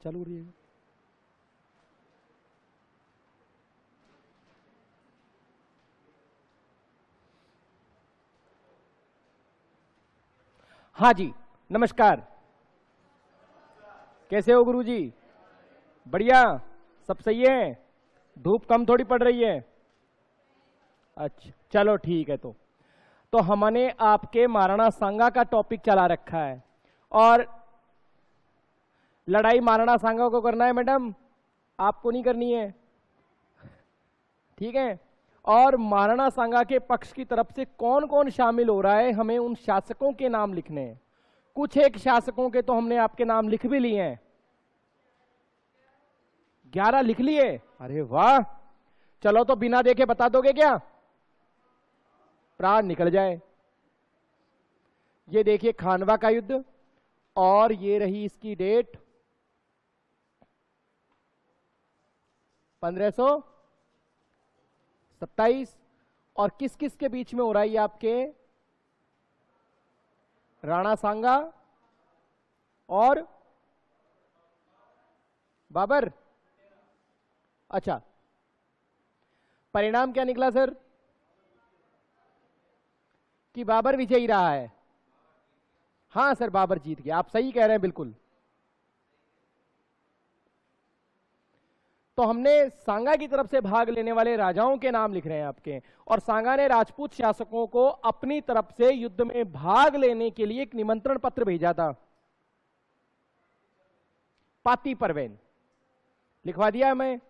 चालू रही है। हाँ जी, नमस्कार। कैसे हो गुरुजी? बढ़िया, सब सही है? धूप कम थोड़ी पड़ रही है? अच्छा चलो ठीक है। तो हमने आपके महाराणा सांगा का टॉपिक चला रखा है, और लड़ाई महाराणा सांगा को करना है मैडम, आपको नहीं करनी है, ठीक है? और महाराणा सांगा के पक्ष की तरफ से कौन कौन शामिल हो रहा है, हमें उन शासकों के नाम लिखने हैं। कुछ एक शासकों के तो हमने आपके नाम लिख भी लिए हैं, 11 लिख लिए। अरे वाह, चलो तो बिना देखे बता दोगे क्या? प्राण निकल जाए। ये देखिए खानवा का युद्ध, और ये रही इसकी डेट 1527, और किस किस के बीच में हो रहा है ये आपके? राणा सांगा और बाबर। अच्छा, परिणाम क्या निकला सर? कि बाबर विजयी रहा है। हाँ सर, बाबर जीत गया, आप सही कह रहे हैं बिल्कुल। तो हमने सांगा की तरफ से भाग लेने वाले राजाओं के नाम लिख रहे हैं आपके, और सांगा ने राजपूत शासकों को अपनी तरफ से युद्ध में भाग लेने के लिए एक निमंत्रण पत्र भेजा था। पाती परवेन लिखवा दिया मैं।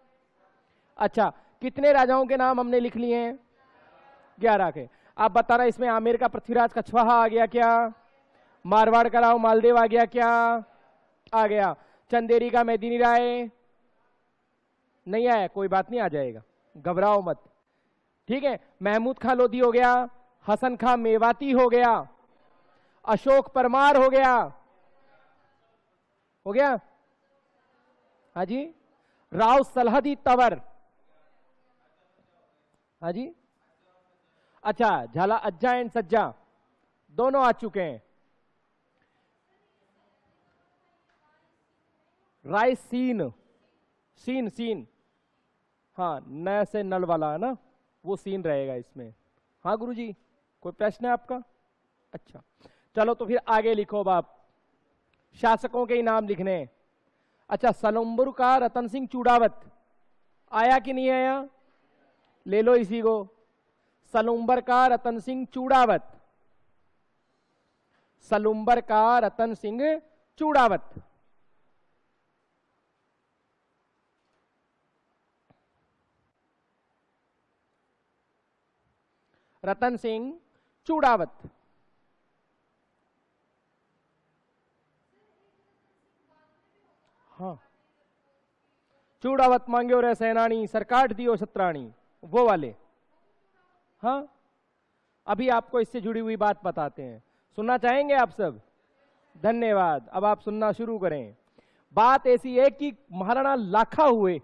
अच्छा, कितने राजाओं के नाम हमने लिख लिए हैं? 11 के। आप बताना, इसमें आमेर का पृथ्वीराज कछवाहा आ गया क्या? मारवाड़ का राव मालदेव आ गया क्या? आ गया। चंदेरी का मेदिनी राय नहीं आया, कोई बात नहीं, आ जाएगा, घबराओ मत, ठीक है? महमूद खां लोधी हो गया, हसन खां मेवाती हो गया, अशोक परमार हो गया, हो गया? हाँ जी। राव सलहदी तंवर, हाँ जी। अच्छा, झाला अज्जा एंड सज्जा दोनों आ चुके हैं। राय सीन, सीन सीन, हाँ, न से नल वाला है ना, वो सीन रहेगा इसमें। हाँ गुरुजी, कोई प्रश्न है आपका? अच्छा चलो, तो फिर आगे लिखो बाप, शासकों के ही नाम लिखने। अच्छा, सलुम्बर का रतन सिंह चूड़ावत आया कि नहीं आया? ले लो इसी को, सलुम्बर का रतन सिंह चूड़ावत, सलुम्बर का रतन सिंह चूड़ावत। रतन सिंह चूड़ावत। हाँ, चूड़ावत मांग्यो रे सेनानी, सरकाट दियो सत्राणी, वो वाले। हाँ, अभी आपको इससे जुड़ी हुई बात बताते हैं, सुनना चाहेंगे आप सब? धन्यवाद। अब आप सुनना शुरू करें। बात ऐसी है कि महाराणा लाखा हुए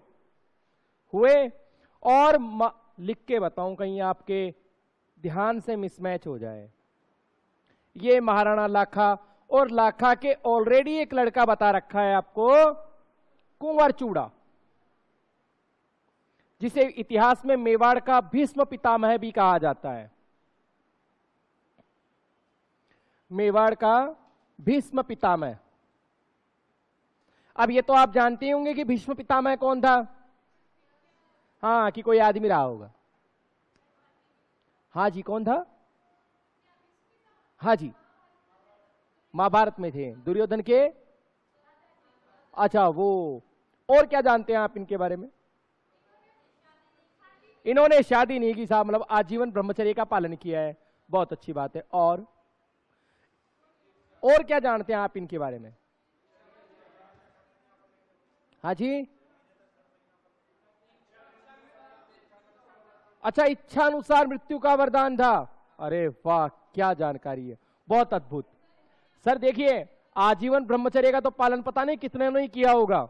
और लिख के बताऊं, कहीं आपके ध्यान से मिसमैच हो जाए। ये महाराणा लाखा, और लाखा के ऑलरेडी एक लड़का बता रखा है आपको, कुंवर चूड़ा, जिसे इतिहास में मेवाड़ का भीष्म पितामह भी कहा जाता है। मेवाड़ का भीष्म पितामह। अब ये तो आप जानते होंगे कि भीष्म पितामह कौन था। हाँ, कि कोई आदमी रहा होगा। हाँ जी, कौन था? हाँ जी, महाभारत में थे, दुर्योधन के। अच्छा, वो। और क्या जानते हैं आप इनके बारे में? इन्होंने शादी नहीं की साहब, मतलब आजीवन ब्रह्मचर्य का पालन किया है। बहुत अच्छी बात है। और क्या जानते हैं आप इनके बारे में? हाँ जी। अच्छा, इच्छा अनुसार मृत्यु का वरदान था। अरे वाह, क्या जानकारी है, बहुत अद्भुत। सर देखिए, आजीवन ब्रह्मचर्य का तो पालन पता नहीं कितने ने किया होगा,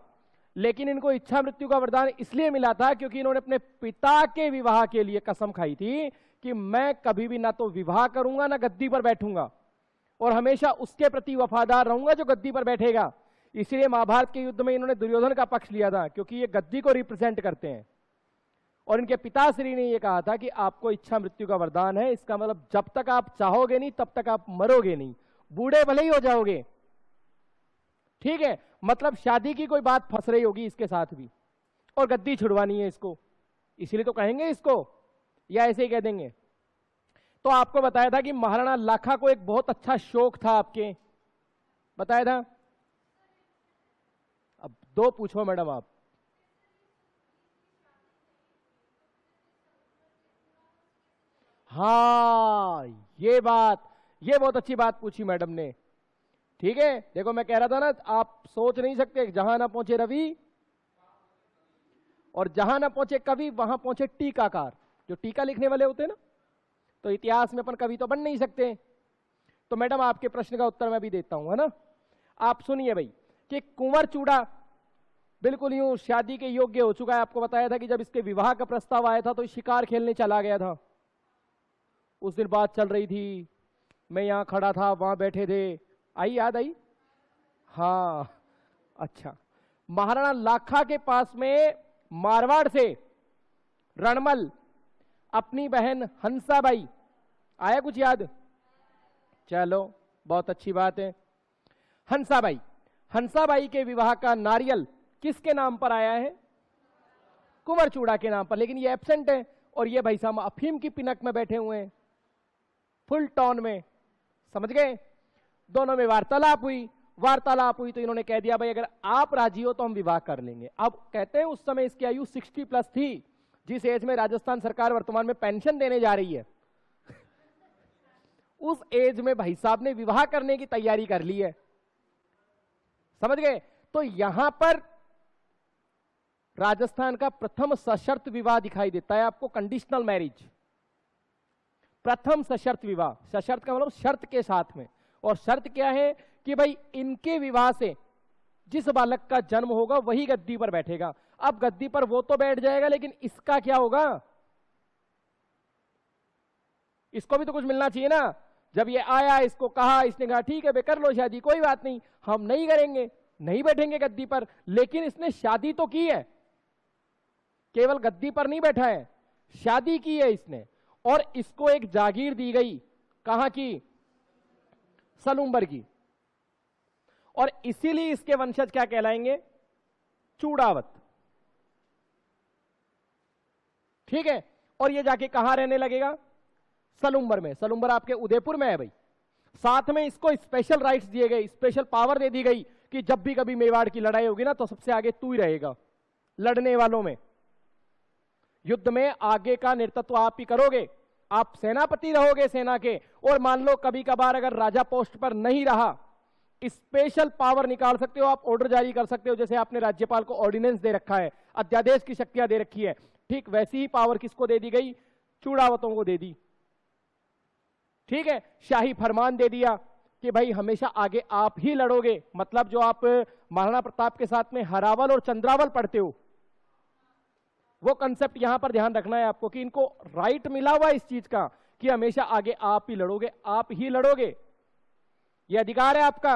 लेकिन इनको इच्छा मृत्यु का वरदान इसलिए मिला था क्योंकि इन्होंने अपने पिता के विवाह के लिए कसम खाई थी कि मैं कभी भी ना तो विवाह करूंगा ना गद्दी पर बैठूंगा, और हमेशा उसके प्रति वफादार रहूंगा जो गद्दी पर बैठेगा। इसलिए महाभारत के युद्ध में इन्होंने दुर्योधन का पक्ष लिया था, क्योंकि ये गद्दी को रिप्रेजेंट करते हैं। और इनके पिताश्री ने ये कहा था कि आपको इच्छा मृत्यु का वरदान है, इसका मतलब जब तक आप चाहोगे नहीं तब तक आप मरोगे नहीं, बूढ़े भले ही हो जाओगे। ठीक है, मतलब शादी की कोई बात फंस रही होगी इसके साथ भी, और गद्दी छुड़वानी है इसको, इसीलिए तो कहेंगे इसको, या ऐसे ही कह देंगे। तो आपको बताया था कि महाराणा लाखा को एक बहुत अच्छा शौक था, आपके बताया था। अब दो पूछो मैडम आप। हाँ, ये बहुत अच्छी बात पूछी मैडम ने। ठीक है, देखो मैं कह रहा था ना, आप सोच नहीं सकते, जहां ना पहुंचे रवि और जहां ना पहुंचे कवि वहां पहुंचे टीकाकार, जो टीका लिखने वाले होते हैं ना। तो इतिहास में अपन कवि तो बन नहीं सकते। तो मैडम आपके प्रश्न का उत्तर मैं भी देता हूं, है ना। आप सुनिए भाई कि कुंवर चूड़ा बिल्कुल यूं शादी के योग्य हो चुका है। आपको बताया था कि जब इसके विवाह का प्रस्ताव आया था तो शिकार खेलने चला गया था। उस दिन बात चल रही थी, मैं यहां खड़ा था, वहां बैठे थे, आई याद आई। हाँ, अच्छा। महाराणा लाखा के पास में मारवाड़ से रणमल अपनी बहन हंसाबाई, आया कुछ याद? चलो बहुत अच्छी बात है। हंसाबाई के विवाह का नारियल किसके नाम पर आया है? कुंवर चूड़ा के नाम पर, लेकिन ये एब्सेंट है। और ये भाई साहब अफीम की पिनक में बैठे हुए हैं, फुल टॉन में, समझ गए। दोनों में वार्तालाप हुई तो इन्होंने कह दिया भाई अगर आप राजी हो तो हम विवाह कर लेंगे। अब कहते हैं उस समय इसकी आयु 60+ थी, जिस एज में राजस्थान सरकार वर्तमान में पेंशन देने जा रही है उस एज में भाई साहब ने विवाह करने की तैयारी कर ली है, समझ गए। तो यहां पर राजस्थान का प्रथम सशर्त विवाह दिखाई देता है आपको, कंडीशनल मैरिज, प्रथम सशर्त विवाह। सशर्त का मतलब शर्त के साथ में, और शर्त क्या है कि भाई इनके विवाह से जिस बालक का जन्म होगा वही गद्दी पर बैठेगा। अब गद्दी पर वो तो बैठ जाएगा, लेकिन इसका क्या होगा? इसको भी तो कुछ मिलना चाहिए ना। जब ये आया, इसको कहा, इसने कहा ठीक है बे कर लो शादी, कोई बात नहीं, हम नहीं करेंगे, नहीं बैठेंगे गद्दी पर। लेकिन इसने शादी तो की है, केवल गद्दी पर नहीं बैठा है, शादी की है इसने। और इसको एक जागीर दी गई, कहां की? सलूम्बर की। और इसीलिए इसके वंशज क्या कहलाएंगे? चूड़ावत। ठीक है, और ये जाके कहां रहने लगेगा? सलूम्बर में। सलूम्बर आपके उदयपुर में है भाई। साथ में इसको स्पेशल राइट्स दिए गए, स्पेशल पावर दे दी गई कि जब भी कभी मेवाड़ की लड़ाई होगी ना तो सबसे आगे तू ही रहेगा लड़ने वालों में। युद्ध में आगे का नेतृत्व आप ही करोगे, आप सेनापति रहोगे सेना के। और मान लो कभी कभार अगर राजा पोस्ट पर नहीं रहा, स्पेशल पावर निकाल सकते हो आप, ऑर्डर जारी कर सकते हो। जैसे आपने राज्यपाल को ऑर्डिनेंस दे रखा है, अध्यादेश की शक्तियां दे रखी है, ठीक वैसी ही पावर किसको दे दी गई? चूड़ावतों को दे दी। ठीक है, शाही फरमान दे दिया कि भाई हमेशा आगे आप ही लड़ोगे। मतलब जो आप महाराणा प्रताप के साथ में हरावल और चंद्रावल पढ़ते हो, वो कंसेप्ट यहां पर ध्यान रखना है आपको कि इनको राइट मिला हुआ इस चीज का कि हमेशा आगे आप ही लड़ोगे, आप ही लड़ोगे। ये अधिकार है आपका,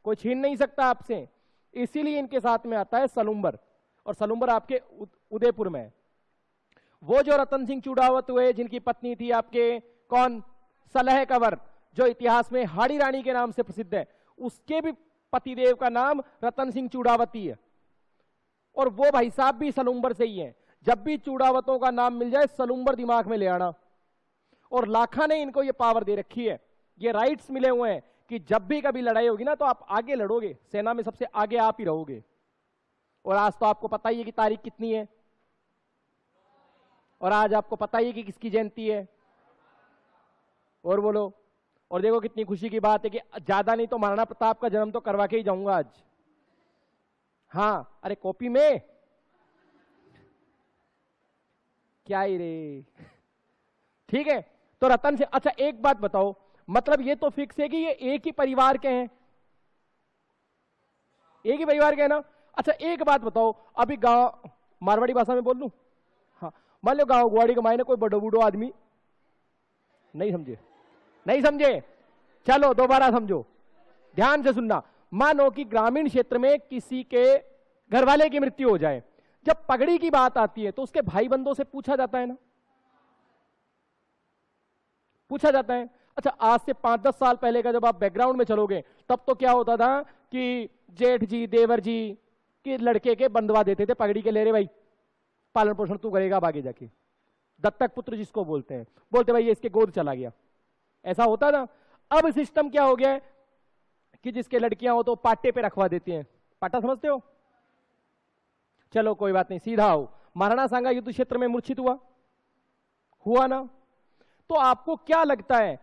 कोई छीन नहीं सकता आपसे। इसीलिए इनके साथ में आता है सलूम्बर, और सलूम्बर आपके उदयपुर में है। वो जो रतन सिंह चूड़ावत हुए, जिनकी पत्नी थी आपके कौन? सलह कंवर, जो इतिहास में हाड़ी रानी के नाम से प्रसिद्ध है, उसके भी पतिदेव का नाम रतन सिंह चूड़ावती है। और वो भाई साहब भी सलूम्बर से ही है। जब भी चूड़ावतों का नाम मिल जाए सलूम्बर दिमाग में ले आना। और लाखा ने इनको ये पावर दे रखी है, ये राइट्स मिले हुए हैं कि जब भी कभी लड़ाई होगी ना तो आप आगे लड़ोगे, सेना में सबसे आगे आप ही रहोगे। और आज तो आपको पता ही है कि तारीख कितनी है, और आज आपको पता ही है कि किसकी जयंती है। और बोलो, और देखो कितनी खुशी की बात है कि ज्यादा नहीं तो महाराणा प्रताप का जन्म तो करवा के ही जाऊंगा आज। हाँ, अरे कॉपी में क्या ही रे। ठीक है, तो रतन से, अच्छा एक बात बताओ, मतलब ये तो फिक्स है कि ये एक ही परिवार के हैं, एक ही परिवार के हैं ना। अच्छा एक बात बताओ, अभी गांव, मारवाड़ी भाषा में बोल लूं? हाँ, मान लो गांव गुवाड़ी के मायने कोई बड़ो बूढ़ो आदमी, नहीं समझे? नहीं समझे? चलो दोबारा समझो, ध्यान से सुनना। मानो कि ग्रामीण क्षेत्र में किसी के घरवाले की मृत्यु हो जाए, जब पगड़ी की बात आती है तो उसके भाई बंधुओं से पूछा जाता है ना, पूछा जाता है। अच्छा, आज से 5-10 साल पहले का जब आप बैकग्राउंड में चलोगे, तब तो क्या होता था कि जेठ जी, देवर जी के लड़के के बंधवा देते थे पगड़ी के, ले रे भाई पालन पोषण तू करेगा अब आगे जाके, दत्तक पुत्र जिसको बोलते हैं, बोलते भाई ये इसके गोद चला गया, ऐसा होता था। अब सिस्टम क्या हो गया है कि जिसके लड़कियां हो तो पाटे पे रखवा देती हैं। पाटा समझते हो? चलो कोई बात नहीं, सीधा आओ। महाराणा सांगा युद्ध क्षेत्र में मूर्छित हुआ ना? तो आपको क्या लगता है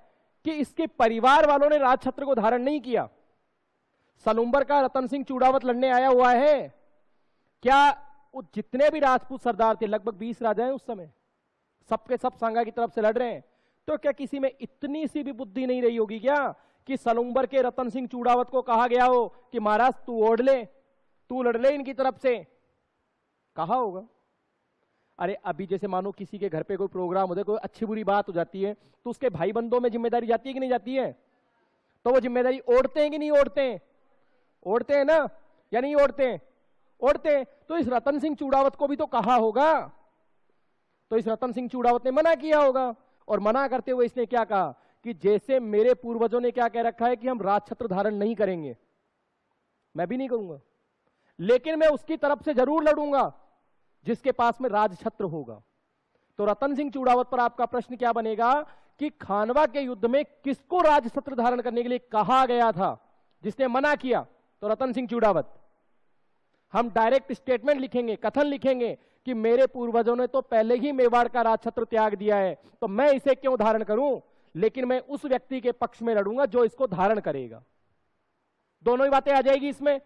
कि इसके परिवार वालों ने राजछत्र को धारण नहीं किया? सलूंबर का रतन सिंह चूड़ावत लड़ने आया हुआ है, क्या जितने भी राजपूत सरदार थे, लगभग 20 राजा हैं उस समय, सबके सब सांगा की तरफ से लड़ रहे हैं, तो क्या किसी में इतनी सी भी बुद्धि नहीं रही होगी क्या कि सलूंबर के रतन सिंह चूड़ावत को कहा गया हो कि महाराज तू ओढ़ ले, तू लड़ ले इनकी तरफ से? कहा होगा? अरे अभी जैसे मानो किसी के घर पे कोई प्रोग्राम होता है, कोई अच्छी बुरी बात हो जाती है, तो उसके भाई बंधुओं में जिम्मेदारी जाती है कि नहीं जाती है? तो वो जिम्मेदारी ओढ़ते हैं कि नहीं ओढ़ते हैं? ओढ़ते हैं ना, या नहीं ओढ़ते हैं? ओढ़ते हैं। तो इस रतन सिंह चूड़ावत को भी तो कहा होगा, तो इस रतन सिंह चूड़ावत ने मना किया होगा, और मना करते हुए इसने क्या कहा कि जैसे मेरे पूर्वजों ने क्या कह रखा है कि हम राजछत्र धारण नहीं करेंगे, मैं भी नहीं करूंगा, लेकिन मैं उसकी तरफ से जरूर लड़ूंगा जिसके पास में राजछत्र होगा। तो रतन सिंह चूड़ावत पर आपका प्रश्न क्या बनेगा कि खानवा के युद्ध में किसको राजछत्र धारण करने के लिए कहा गया था? जिसने मना किया तो रतन सिंह चूड़ावत। हम डायरेक्ट स्टेटमेंट लिखेंगे, कथन लिखेंगे कि मेरे पूर्वजों ने तो पहले ही मेवाड़ का राजछत्र त्याग दिया है, तो मैं इसे क्यों धारण करूं, लेकिन मैं उस व्यक्ति के पक्ष में लड़ूंगा जो इसको धारण करेगा। दोनों ही बातें आ जाएगी इसमें,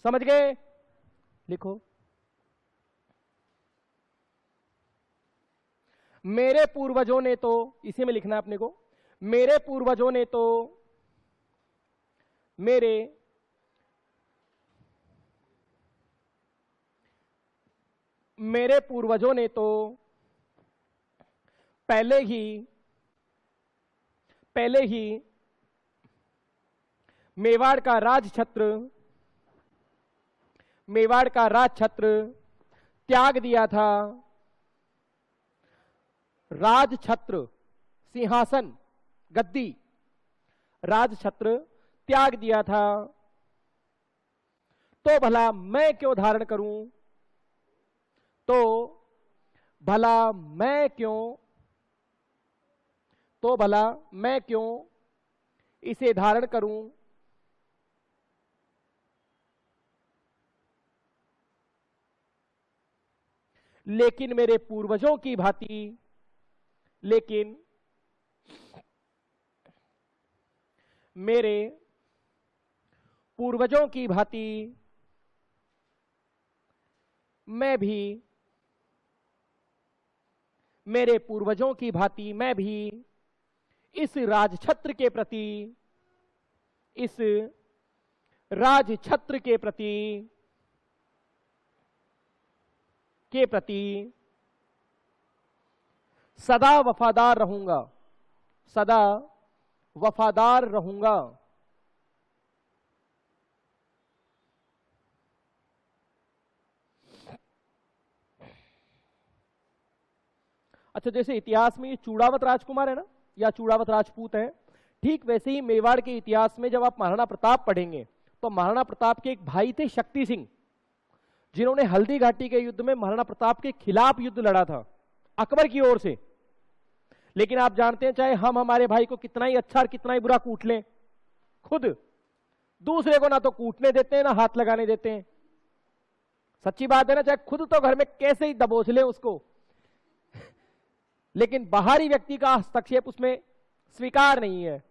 समझ गए? लिखो, मेरे पूर्वजों ने तो, इसी में लिखना है अपने को, मेरे पूर्वजों ने तो मेरे पूर्वजों ने तो पहले ही मेवाड़ का राजछत्र त्याग दिया था। राजछत्र, सिंहासन, गद्दी, राजछत्र त्याग दिया था, तो भला मैं क्यों धारण करूं? तो भला मैं क्यों इसे धारण करूं? लेकिन मेरे पूर्वजों की भांति, मेरे पूर्वजों की भांति मैं भी इस राजछत्र के प्रति सदा वफादार रहूंगा। अच्छा, जैसे इतिहास में ये चूड़ावत राजकुमार है ना, या चूड़ावत राजपूत है, ठीक वैसे ही मेवाड़ के इतिहास में जब आप महाराणा प्रताप पढ़ेंगे तो महाराणा प्रताप के एक भाई थे शक्ति सिंह, जिन्होंने हल्दी घाटी के युद्ध में महाराणा प्रताप के खिलाफ युद्ध लड़ा था अकबर की ओर से। लेकिन आप जानते हैं, चाहे हम हमारे भाई को कितना ही अच्छा और कितना ही बुरा कूट लें, खुद दूसरे को ना तो कूटने देते हैं ना हाथ लगाने देते हैं। सच्ची बात है ना, चाहे खुद तो घर में कैसे ही दबोच लें उसको, लेकिन बाहरी व्यक्ति का हस्तक्षेप उसमें स्वीकार नहीं है।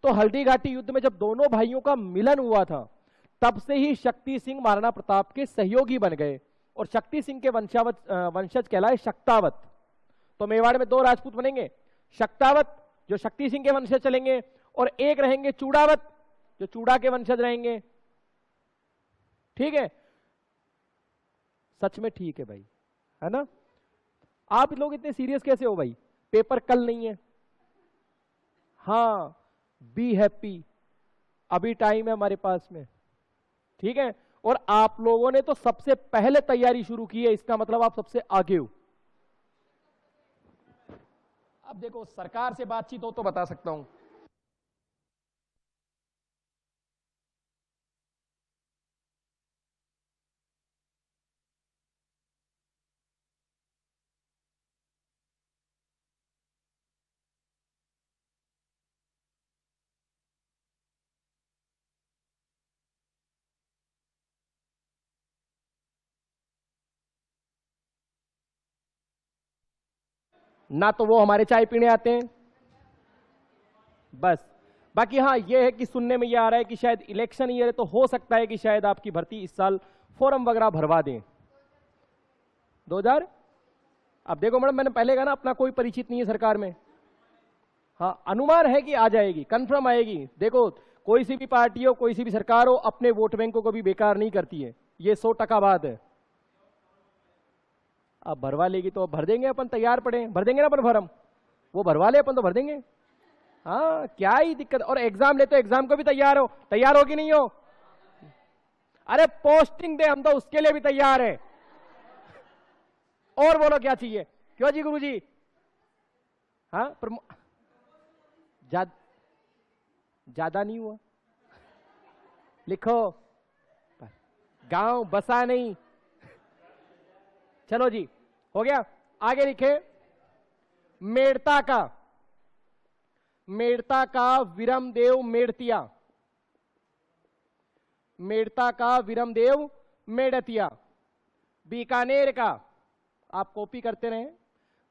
तो हल्दी घाटी युद्ध में जब दोनों भाइयों का मिलन हुआ था, तब से ही शक्ति सिंह महाराणा प्रताप के सहयोगी बन गए, और शक्ति सिंह के वंशज कहलाए शक्तावत। तो मेवाड़ में 2 राजपूत बनेंगे, शक्तावत जो शक्ति सिंह के वंशज चलेंगे, और एक रहेंगे चूड़ावत जो चूड़ा के वंशज रहेंगे। ठीक है? सच में ठीक है भाई, है ना? आप लोग इतने सीरियस कैसे हो भाई? पेपर कल नहीं है। हाँ, बी हैप्पी, अभी टाइम है हमारे पास में, ठीक है। और आप लोगों ने तो सबसे पहले तैयारी शुरू की है, इसका मतलब आप सबसे आगे हो। अब देखो, सरकार से बातचीत हो तो बता सकता हूं। ना तो वो हमारे चाय पीने आते हैं, बस। बाकी हाँ, ये है कि सुनने में ये आ रहा है कि शायद इलेक्शन ईयर है, तो हो सकता है कि शायद आपकी भर्ती इस साल फॉर्म वगैरह भरवा दें। 2000। अब देखो मैडम, मैंने पहले कहा ना, अपना कोई परिचित नहीं है सरकार में। हाँ, अनुमान है कि आ जाएगी, कंफर्म आएगी। देखो, कोई सी भी पार्टी हो, कोई सी भी सरकार हो, अपने वोट बैंकों को भी बेकार नहीं करती है, ये 100% बात है। अब भरवा लेगी तो भर देंगे अपन, तैयार पड़े, भर देंगे ना अपन फॉर्म। वो भरवा ले, अपन तो भर देंगे। हाँ, क्या ही दिक्कत। और एग्जाम ले तो एग्जाम को भी तैयार हो, तैयार हो कि नहीं हो? अरे पोस्टिंग दे, हम तो उसके लिए भी तैयार है। और बोलो क्या चाहिए? क्यों जी गुरुजी? हाँ, ज्यादा नहीं हुआ, लिखो। गांव बसा नहीं। चलो जी, हो गया। आगे लिखे, मेड़ता का, मेड़ता का विरमदेव मेड़तिया, मेड़ता का विरमदेव मेड़तिया। बीकानेर का, आप कॉपी करते रहे,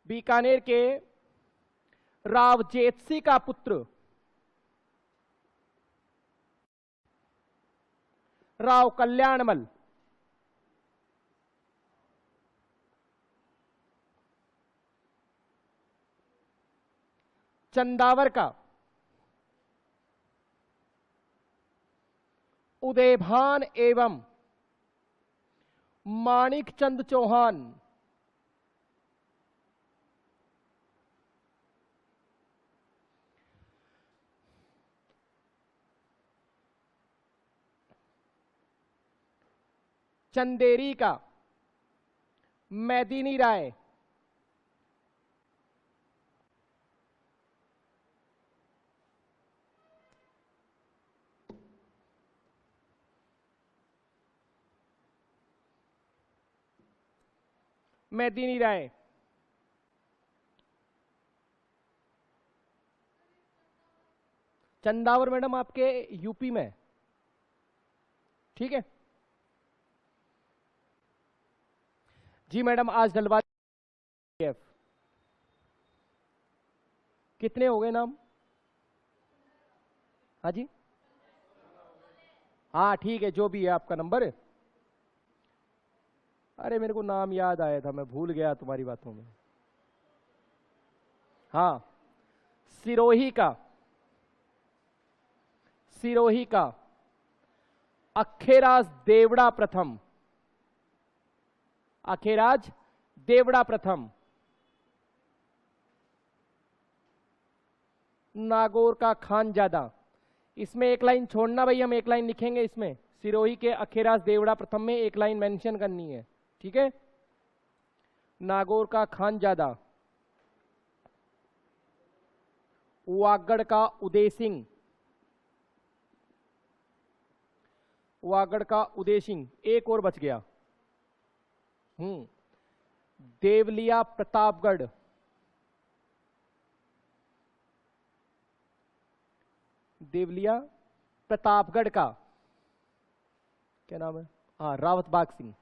बीकानेर के राव जेतसी का पुत्र राव कल्याणमल। चंदावर का उदयभान एवं माणिक चंद चौहान। चंदेरी का मैदिनी राय। मैदिनी राय। चंदावर मैडम आपके यूपी में, ठीक है जी। मैडम आज डलवा, कितने हो गए नाम? हाँ जी, हाँ ठीक है, जो भी है आपका नंबर है। अरे मेरे को नाम याद आया था, मैं भूल गया तुम्हारी बातों में। हाँ, सिरोही का, सिरोही का अखेराज देवड़ा प्रथम, अखेराज देवड़ा प्रथम। नागौर का खानजादा, इसमें एक लाइन छोड़ना भाई, हम एक लाइन लिखेंगे इसमें। सिरोही के अखेराज देवड़ा प्रथम में एक लाइन मेंशन करनी है, ठीक है। नागौर का खानजादा। वागड़ का उदय सिंह, वागड़ का उदय सिंह। एक और बच गया। देवलिया प्रतापगढ़, देवलिया प्रतापगढ़ का क्या नाम है? हाँ, रावत बाग सिंह।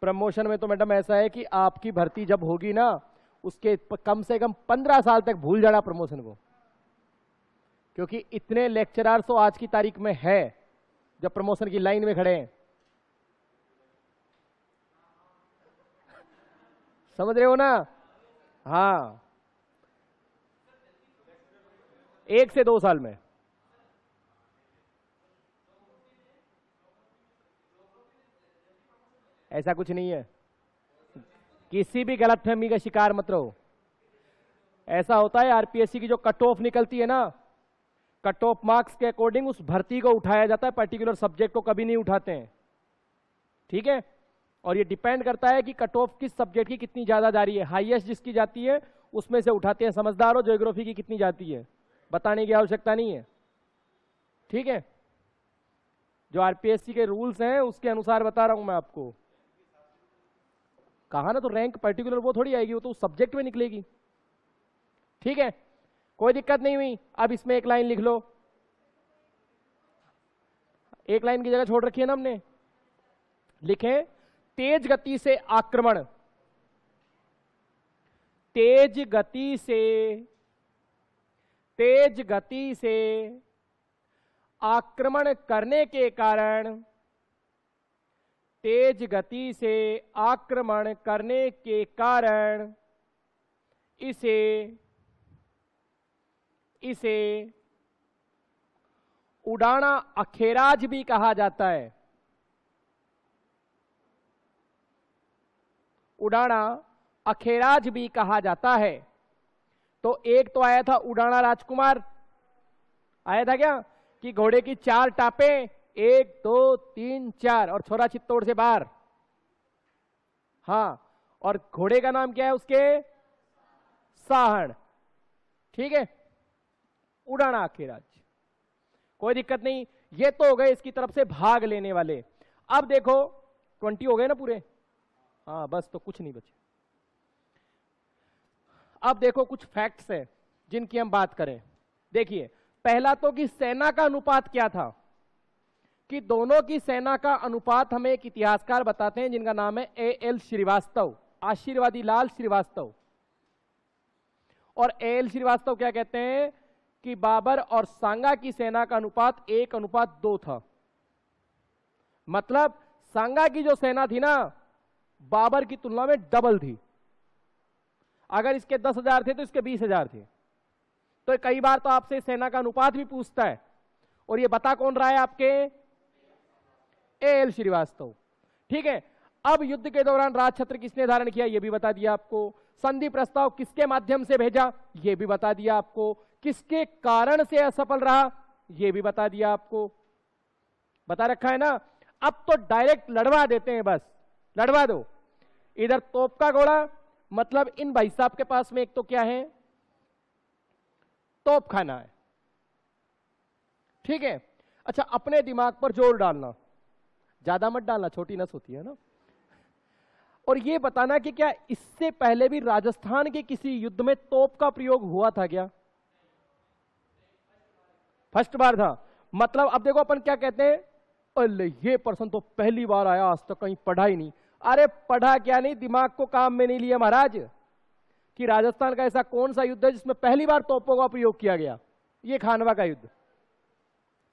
प्रमोशन में तो मैडम ऐसा है कि आपकी भर्ती जब होगी ना, उसके कम से कम 15 साल तक भूल जाना प्रमोशन को, क्योंकि इतने लेक्चरर तो आज की तारीख में है जब प्रमोशन की लाइन में खड़े हैं। समझ रहे हो ना? हाँ, 1 से 2 साल में। ऐसा कुछ नहीं है, किसी भी गलतफहमी का शिकार मत रहो। ऐसा होता है आरपीएससी की जो कट ऑफ निकलती है ना, कट ऑफ मार्क्स के अकॉर्डिंग उस भर्ती को उठाया जाता है, पर्टिकुलर सब्जेक्ट को कभी नहीं उठाते हैं, ठीक है। और ये डिपेंड करता है कि कट ऑफ किस सब्जेक्ट की कितनी ज्यादा जा रही है, हाईएस्ट जिसकी जाती है उसमें से उठाते हैं, समझदार हो। ज्योग्राफी की कितनी जाती है बताने की आवश्यकता नहीं है, ठीक है। जो आरपीएससी के रूल्स हैं उसके अनुसार बता रहा हूं मैं आपको। कहा ना, तो रैंक पर्टिकुलर वो थोड़ी आएगी, वो तो सब्जेक्ट में निकलेगी, ठीक है। कोई दिक्कत नहीं हुई। अब इसमें एक लाइन लिख लो, एक लाइन की जगह छोड़ रखी है ना हमने, लिखें तेज गति से आक्रमण, तेज गति से आक्रमण करने के कारण, तेज गति से आक्रमण करने के कारण इसे उड़ाना अखेराज भी कहा जाता है। उड़ाना अखेराज भी कहा जाता है। तो एक तो आया था उड़ाना राजकुमार, आया था क्या, कि घोड़े की 4 टापें, 1 2 3 4, और छोरा चित्तौड़ से बाहर। हाँ, और घोड़े का नाम क्या है उसके, साहड़, ठीक है। उड़ाना अखेराज, कोई दिक्कत नहीं। ये तो हो गए इसकी तरफ से भाग लेने वाले। अब देखो 20 हो गए ना पूरे, हाँ बस, तो कुछ नहीं बचे। अब देखो कुछ फैक्ट्स है जिनकी हम बात करें। देखिए, पहला तो कि सेना का अनुपात क्या था, कि दोनों की सेना का अनुपात हमें एक इतिहासकार बताते हैं जिनका नाम है A.L. श्रीवास्तव, आशीर्वादी लाल श्रीवास्तव। और A.L. श्रीवास्तव क्या कहते हैं कि बाबर और सांगा की सेना का अनुपात 1:2 था। मतलब सांगा की जो सेना थी ना, बाबर की तुलना में डबल थी। अगर इसके 10,000 थे तो इसके 20,000 थे। तो कई बार तो आपसे सेना का अनुपात भी पूछता है, और ये बता कौन रहा है आपके, A.L. श्रीवास्तव, ठीक है। अब युद्ध के दौरान राजछत्र किसने धारण किया, ये भी बता दिया आपको। संधि प्रस्ताव किसके माध्यम से भेजा, ये भी बता दिया आपको। किसके कारण से असफल रहा, ये भी बता दिया आपको, बता रखा है ना। अब तो डायरेक्ट लड़वा देते हैं, बस लड़वा दो। इधर तोप का गोला, मतलब इन भाई साहब के पास में एक तो क्या है, तोप खाना है, ठीक है। अच्छा, अपने दिमाग पर जोर डालना, ज्यादा मत डालना, छोटी नस होती है ना। और ये बताना कि क्या इससे पहले भी राजस्थान के किसी युद्ध में तोप का प्रयोग हुआ था क्या, फर्स्ट बार था। मतलब अब देखो अपन क्या कहते हैं, अरे ये पर्सन तो पहली बार आया, आज तक कहीं पढ़ा ही नहीं। अरे पढ़ा क्या नहीं, दिमाग को काम में नहीं लिया महाराज। कि राजस्थान का ऐसा कौन सा युद्ध है जिसमें पहली बार तोपों का प्रयोग किया गया, ये खानवा का युद्ध।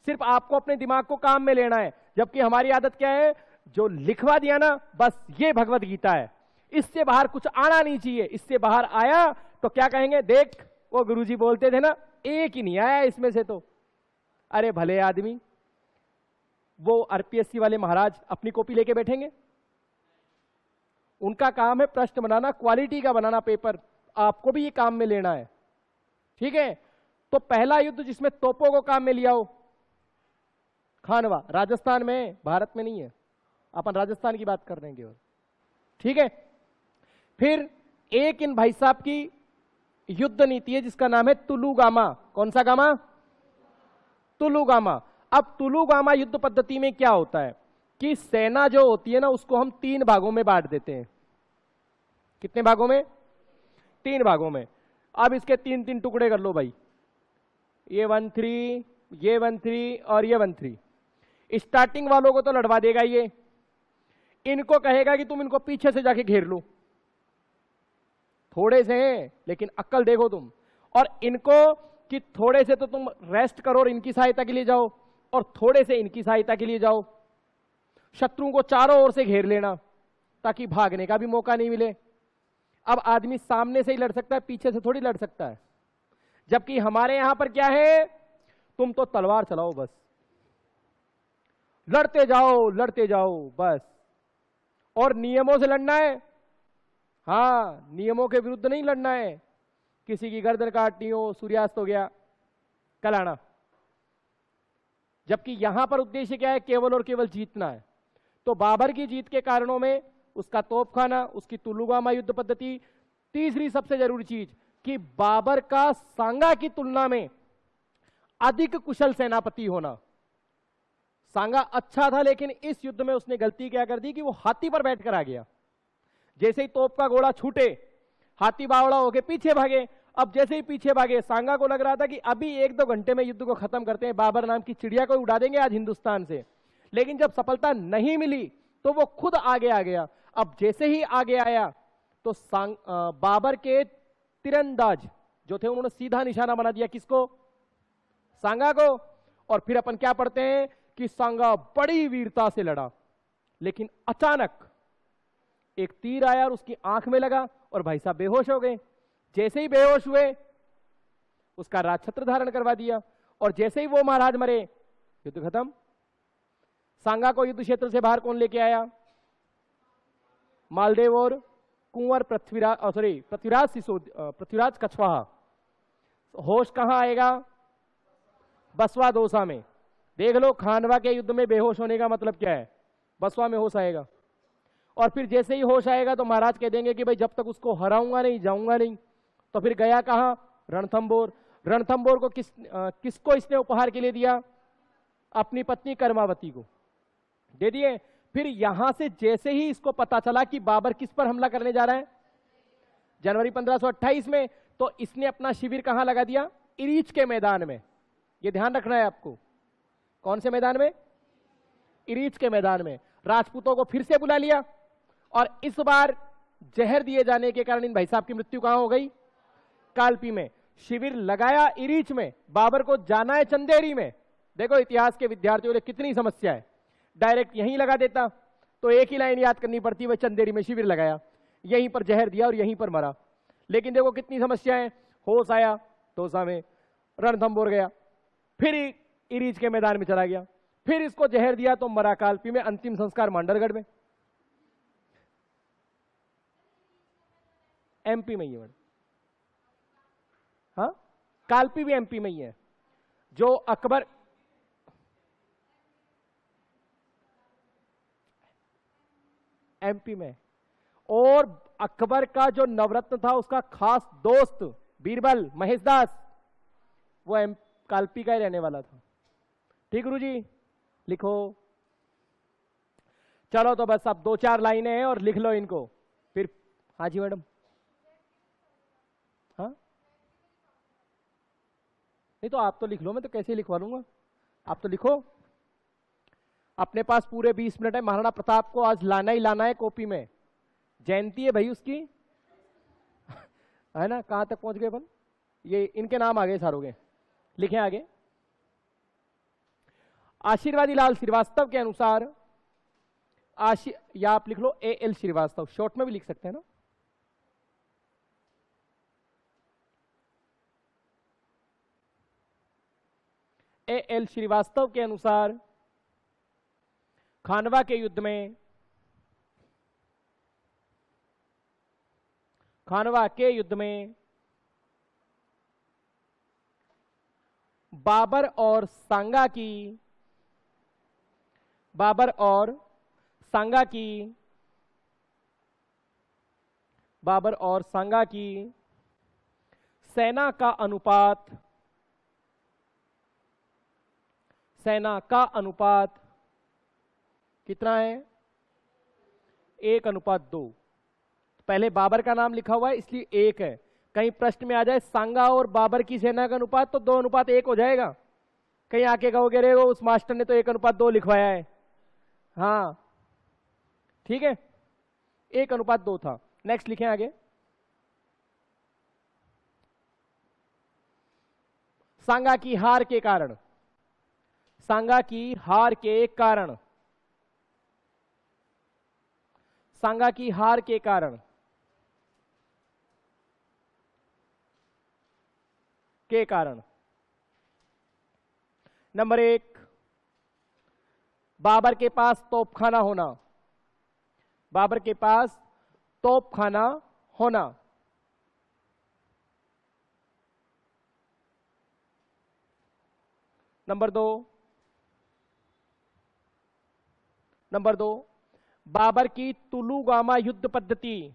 सिर्फ आपको अपने दिमाग को काम में लेना है, जबकि हमारी आदत क्या है, जो लिखवा दिया ना बस ये भगवत गीता है, इससे बाहर कुछ आना नहीं चाहिए। इससे बाहर आया तो क्या कहेंगे, देख वो गुरुजी बोलते थे ना, एक ही नहीं आया इसमें से तो। अरे भले आदमी, वो आरपीएससी वाले महाराज अपनी कॉपी लेके बैठेंगे, उनका काम है प्रश्न बनाना, क्वालिटी का बनाना पेपर, आपको भी ये काम में लेना है, ठीक है। तो पहला युद्ध जिसमें तोपों को काम में लिया हो, खानवा, राजस्थान में, भारत में नहीं है, अपन राजस्थान की बात कर रहे हैं केवल, ठीक है। फिर एक इन भाई साहब की युद्ध नीति है जिसका नाम है तुलुगामा। कौन सा गामा, तुलुगामा। अब तुलुगामा युद्ध पद्धति में क्या होता है कि सेना जो होती है ना उसको हम 3 भागों में बांट देते हैं। कितने भागों में, 3 भागों में। अब इसके 3-3 टुकड़े कर लो भाई, ये 1-3, ये 1-3 और ये 1-3। स्टार्टिंग वालों को तो लड़वा देगा ये, इनको कहेगा कि तुम इनको पीछे से जाके घेर लो, थोड़े से हैं लेकिन अक्ल देखो तुम, और इनको कि थोड़े से तो तुम रेस्ट करो और इनकी सहायता के लिए जाओ, और थोड़े से इनकी सहायता के लिए जाओ। शत्रुओं को चारों ओर से घेर लेना ताकि भागने का भी मौका नहीं मिले। अब आदमी सामने से ही लड़ सकता है, पीछे से थोड़ी लड़ सकता है। जबकि हमारे यहां पर क्या है, तुम तो तलवार चलाओ बस, लड़ते जाओ बस, और नियमों से लड़ना है। हाँ, नियमों के विरुद्ध नहीं लड़ना है किसी की गर्दन काटनी हो, सूर्यास्त हो गया, कल आना। जबकि यहां पर उद्देश्य क्या है? केवल और केवल जीतना है। तो बाबर की जीत के कारणों में उसका तोपखाना, उसकी तुलुगामा युद्ध पद्धति, तीसरी सबसे जरूरी चीज कि बाबर का सांगा की तुलना में अधिक कुशल सेनापति होना। सांगा अच्छा था, लेकिन इस युद्ध में उसने गलती क्या कर दी कि वो हाथी पर बैठकर आ गया। जैसे ही तोप का घोड़ा छूटे, हाथी बावड़ा होके पीछे भागे। अब जैसे ही पीछे भागे, सांगा को लग रहा था कि अभी 1-2 घंटे में युद्ध को खत्म करते हैं, बाबर नाम की चिड़िया को उड़ा देंगे आज हिंदुस्तान से। लेकिन जब सफलता नहीं मिली तो वो खुद आगे आ गया। अब जैसे ही आगे आया तो बाबर के तीरंदाज जो थे उन्होंने सीधा निशाना बना दिया, किसको? सांगा को। और फिर अपन क्या पढ़ते हैं कि सांगा बड़ी वीरता से लड़ा, लेकिन अचानक एक तीर आया और उसकी आंख में लगा और भाई साहब बेहोश हो गए। जैसे ही बेहोश हुए, उसका राजछत्र धारण करवा दिया, और जैसे ही वो महाराज मरे, युद्ध खत्म। सांगा को युद्ध क्षेत्र से बाहर कौन लेके आया? मालदेव और कुंवर पृथ्वीराज कछवाहा। होश कहां आएगा? बसवा दौसा में। देख लो, खानवा के युद्ध में बेहोश होने का मतलब क्या है? बसवा में होश आएगा। और फिर जैसे ही होश आएगा तो महाराज कह देंगे कि भाई जब तक उसको हराऊंगा नहीं जाऊंगा नहीं। तो फिर गया कहां? रणथंबोर। रणथंबोर को किसको इसने उपहार के लिए दिया? अपनी पत्नी कर्मावती को दे दिए। फिर यहां से जैसे ही इसको पता चला कि बाबर किस पर हमला करने जा रहा है, जनवरी 1528 में, तो इसने अपना शिविर कहां लगा दिया? इरीच के मैदान में। यह ध्यान रखना है आपको। कौन से मैदान में? इरीच के मैदान में। राजपूतों को फिर से बुला लिया, और इस बार जहर दिए जाने के कारण इन भाई साहब की मृत्यु कहां हो गई? कालपी में। शिविर लगाया इरीच में, बाबर को जाना है चंदेरी में। देखो इतिहास के विद्यार्थियों ने कितनी समस्या है। डायरेक्ट यहीं लगा देता तो एक ही लाइन याद करनी पड़ती, वह चंदेरी में शिविर लगाया, यहीं पर जहर दिया और यहीं पर मरा। लेकिन देखो कितनी समस्या है। होश आया दौसा में, रणथंबोर गया, फिर इरीच के मैदान में चला गया, फिर इसको जहर दिया तो मरा कालपी में। अंतिम संस्कार मांडरगढ़ में, एमपी में ही है। हाँ, कालपी भी एमपी में ही है। जो अकबर एमपी में, और अकबर का जो नवरत्न था उसका खास दोस्त बीरबल महेशदास, वो कालपी का ही रहने वाला था। ठीक गुरुजी, लिखो। चलो तो बस अब 2-4 लाइनें हैं और लिख लो इनको फिर। हाँ जी मैडम। हाँ, नहीं तो आप तो लिख लो, मैं तो कैसे लिखवा लूंगा। आप तो लिखो। अपने पास पूरे 20 मिनट है। महाराणा प्रताप को आज लाना ही लाना है कॉपी में। जयंती है भाई उसकी, है ना। कहां तक पहुंच गए अपन? ये इनके नाम आ गए सारों के। लिखें आगे। आशीर्वादी लाल श्रीवास्तव के अनुसार या आप लिख लो AL श्रीवास्तव, शॉर्ट में भी लिख सकते हैं ना। AL श्रीवास्तव के अनुसार खानवा के युद्ध में, खानवा के युद्ध में बाबर और सांगा की सेना का अनुपात कितना है? 1:2। पहले बाबर का नाम लिखा हुआ है इसलिए 1 है। कहीं प्रश्न में आ जाए सांगा और बाबर की सेना का अनुपात, तो 2:1 हो जाएगा। कहीं आके कहोगे रे वो उस मास्टर ने तो 1:2 लिखवाया है। हाँ ठीक है, 1:2 था। नेक्स्ट लिखें आगे। सांगा की हार के कारण, सांगा की हार के कारण, सांगा की हार के कारण नंबर 1, बाबर के पास तोपखाना होना। बाबर के पास तोपखाना होना। नंबर दो, बाबर की तुलुगामा युद्ध पद्धति।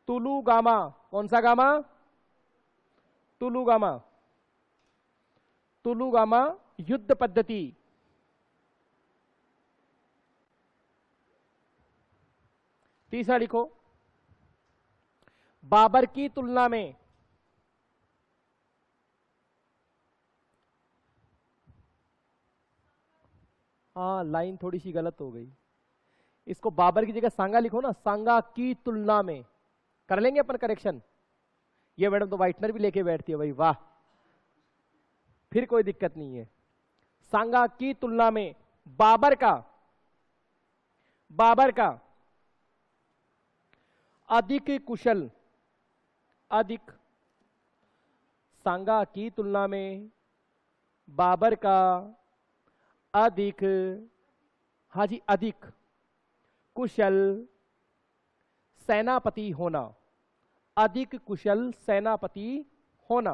तुलुगामा, कौन सा गामा? तुलुगामा, तुलुगामा युद्ध पद्धति। तीसरा लिखो, बाबर की तुलना में, हाँ लाइन थोड़ी सी गलत हो गई, इसको बाबर की जगह सांगा लिखो ना, सांगा की तुलना में। कर लेंगे अपन करेक्शन। ये मैडम तो व्हाइटनर भी लेके बैठती है भाई, वाह, फिर कोई दिक्कत नहीं है। सांगा की तुलना में बाबर का अधिक कुशल, अधिक, सांगा की तुलना में बाबर का अधिक, हाँ जी, अधिक कुशल सेनापति होना, अधिक कुशल सेनापति होना।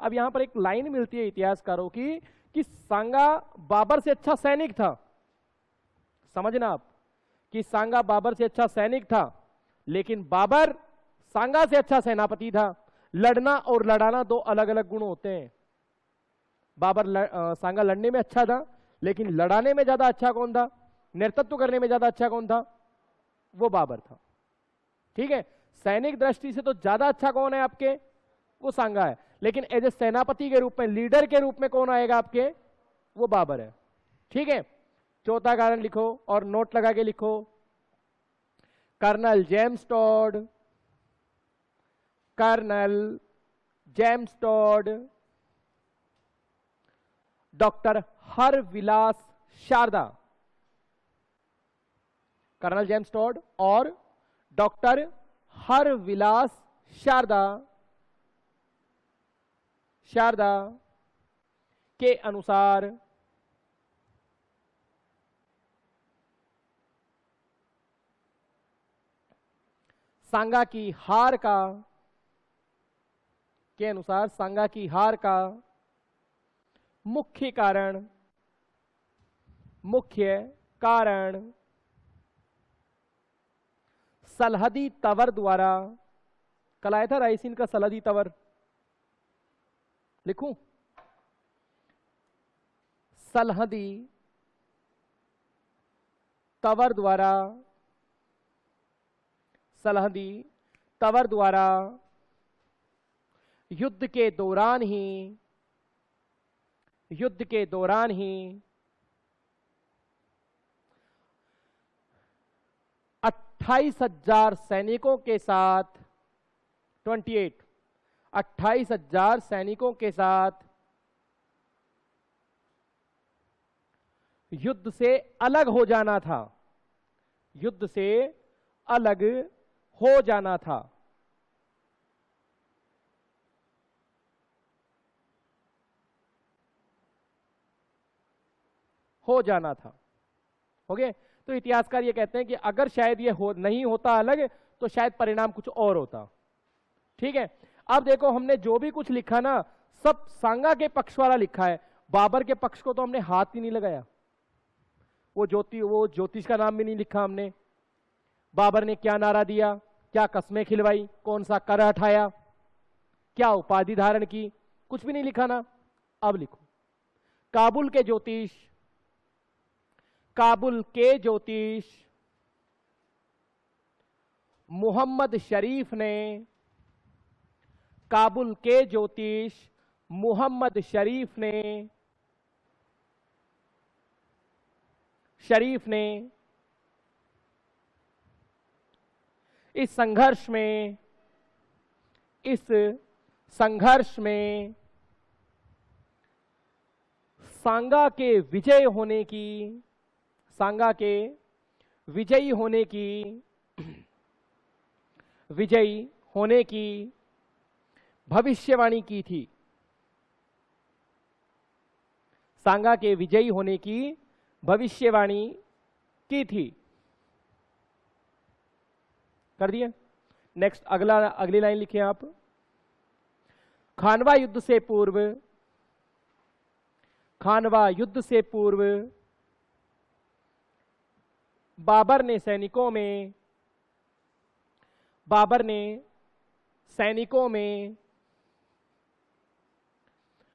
अब यहां पर एक लाइन मिलती है इतिहासकारों की कि सांगा बाबर से अच्छा सैनिक था। समझना आप कि सांगा बाबर से अच्छा सैनिक था, लेकिन बाबर सांगा से अच्छा सेनापति था। लड़ना और लड़ाना दो अलग अलग गुण होते हैं। सांगा लड़ने में अच्छा था, लेकिन लड़ाने में ज्यादा अच्छा कौन था? नेतृत्व करने में ज्यादा अच्छा कौन था? वो बाबर था। ठीक है, सैनिक दृष्टि से तो ज्यादा अच्छा कौन है आपके? वो सांगा है। लेकिन एज ए सेनापति के रूप में, लीडर के रूप में कौन आएगा आपके? वो बाबर है। ठीक है, चौथा कारण लिखो और नोट लगा के लिखो, colonel James Tod, colonel James Tod, doctor Harbilas Sarda, colonel James Tod और डॉक्टर हरविलास शारदा के अनुसार सांगा की हार का, के अनुसार सांगा की हार का मुख्य कारण सलहदी तवर द्वारा, कल आया था रायसीन का सलहदी तवर, लिखूं? सलहदी तवर द्वारा, सलहदी तवर द्वारा युद्ध के दौरान ही 28,000 सैनिकों के साथ 28,000 सैनिकों के साथ युद्ध से अलग हो जाना था, युद्ध से अलग हो जाना था। हो गए? तो इतिहासकार ये कहते हैं कि अगर शायद ये नहीं होता अलग, तो शायद परिणाम कुछ और होता। ठीक है, अब देखो हमने जो भी कुछ लिखा ना, सब सांगा के पक्ष वाला लिखा है। बाबर के पक्ष को तो हमने हाथ ही नहीं लगाया। वो ज्योतिष का नाम भी नहीं लिखा हमने। बाबर ने क्या नारा दिया, क्या कस्में खिलवाई, कौन सा कर हटाया, क्या उपाधि धारण की, कुछ भी नहीं लिखा ना। अब लिखो, काबुल के ज्योतिष मोहम्मद शरीफ ने, काबुल के ज्योतिष मोहम्मद शरीफ ने इस संघर्ष में सांगा के विजयी होने की भविष्यवाणी की थी। सांगा के विजयी होने की भविष्यवाणी की थी। कर दिया? नेक्स्ट अगली लाइन लिखिए आप, खानवा युद्ध से पूर्व, खानवा युद्ध से पूर्व बाबर ने सैनिकों में